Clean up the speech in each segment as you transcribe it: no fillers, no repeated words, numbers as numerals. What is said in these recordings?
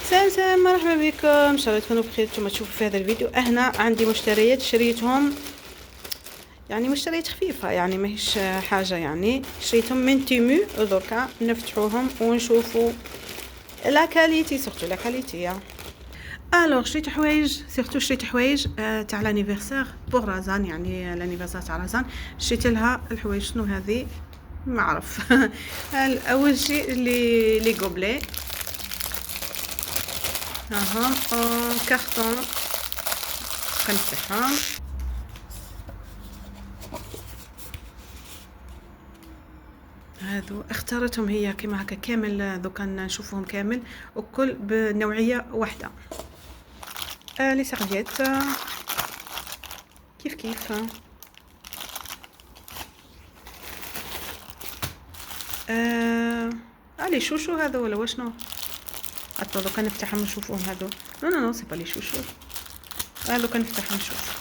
سلام مرحبا بكم، ان شاء الله تكونوا بخير. نتوما تشوفوا في هذا الفيديو هنا عندي مشتريات شريتهم، يعني مشتريات خفيفه، يعني ماهيش حاجه، يعني شريتهم من تيمو. دركا نفتحوهم ونشوفوا لا كاليتي، سورتو لا كاليتي. الوغ شريت حوايج، سورتو شريت حوايج تاع لانيفرسير بوغ رازان، يعني لانيفرسير تاع رازان. شريت لها الحوايج. شنو هذه؟ ما اعرف. اول شيء لي غوبلي، هاهم كارطون كنفتحهم. هادو اختارتهم هي كيما هكا كامل، دوكا نشوفهم كامل وكل بنوعيه واحده. لي سيرفييت كيف كيف. لي شوشو هذا ولا واشنو؟ حتى دوكا نفتحهم نشوفوهم. هادو نو سي با لي شوشو، هادو كنفتحهم نشوف.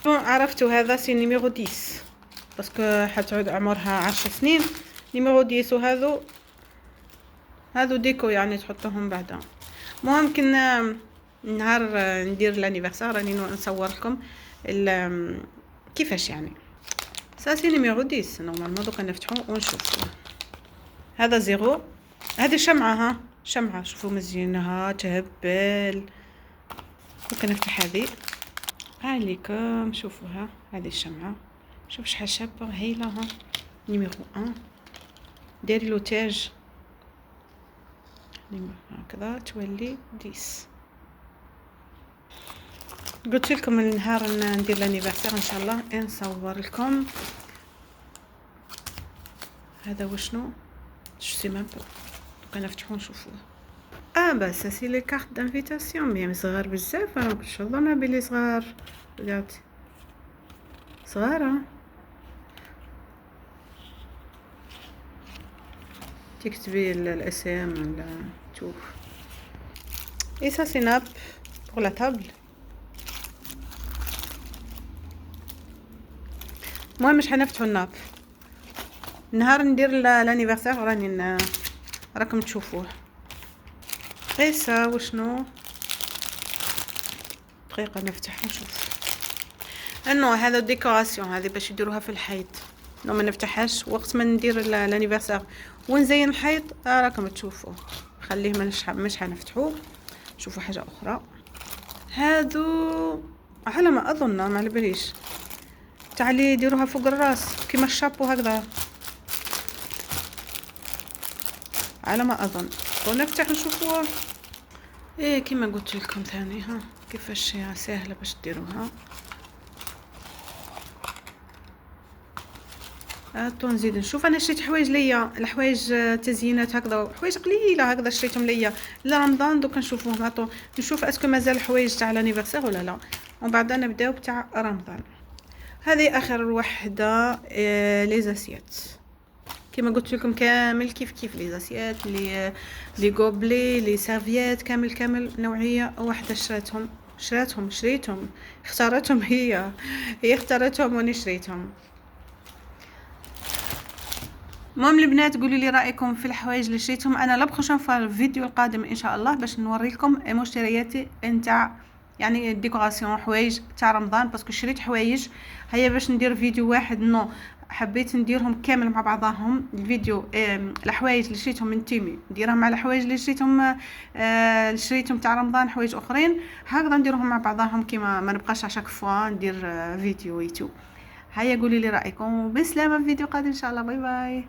عرفتوا هذا سي نيميرو 10 باسكو حتعود عمرها 10 سنين. نيميرو 10. هذو ديكو يعني تحطوهم بعدا. المهم كنا نهار ندير لانيفرسار راني نصور لكم كيفاش يعني. سا سي نيميرو 10 نورمالمون. دوكا نفتحو ونشوفو. هذا زيرو. هذه شمعة، شمعة شوفوا مزيانها تهبل. دوكا نفتح هذه عليكم شوفوها. هذه الشمعة شوف شحال شابة هايلة. ها نيميرو 1 ديري له تاج هكذا تولي 10. قلت لكم النهار ندير لانيفرسير ان شاء الله نصور لكم. هذا وشنو سي ميم با. دوكا نفتحو نشوفوه. بس سي لي كارت دانفيتاسيون مي صغار بزاف. انا ان شاء الله بلي صغار. رجعت صغارة. تكتبي الاسم ولا تشوف. اي سا سي ناب بور لا تابل. المهم مش حنفتحو الناب. نهار ندير لانيفرسير راني راكم تشوفوه. قيسة وشنو دقيقة نفتح نشوف. انه هذا ديكوراسيون، هذه باش يديروها في الحيط. لو ما نفتحهاش وقت ما ندير لانيفرسير ونزين الحيط راكم تشوفوا. خليه مش حنفتحوه. شوفوا حاجة اخرى. هادو على ما اظن، ما على باليش، تاع لي يديروها فوق الراس كيما الشابو هكذا على ما اظن. ونفتح نشوفوها. ايه كيما قلت لكم ثاني. ها كيفاش سهله باش ديروها. نزيد نشوف. انا شريت حوايج ليا، الحوايج تزيينات هكذا، حوايج قليله هكذا شريتهم ليا لرمضان. دوك نشوفوهم. نشوف اسكو مازال حوايج تاع لانيفرسير ولا لا، ومن بعد نبداو بتاع رمضان. هذه اخر وحده. لي زاسيات كما قلت لكم كامل كيف كيف. لي زاسيات لي غوبلي لي سيرفييت كامل نوعيه واحده. شريتهم اختارتهم هي اختارتهم وانا شريتهم. المهم البنات قولوا لي رايكم في الحوايج اللي شريتهم. انا لا بروشين فوا الفيديو القادم ان شاء الله باش نوري لكم مشترياتي نتاع يعني ديكوراسيون حوايج تاع رمضان، باسكو شريت حوايج. هيا باش ندير فيديو واحد نو حبيت نديرهم كامل مع بعضهم. الفيديو الحوايج اللي شريتهم من تيمي نديرها مع الحوايج اللي شريتهم تاع رمضان، حوايج اخرين هكذا نديرهم مع بعضهم، كيما ما نبقاش عشاك فوا ندير فيديو ويتو. هيا قولوا لي رايكم. وبسلامه في فيديو قادم ان شاء الله. باي باي.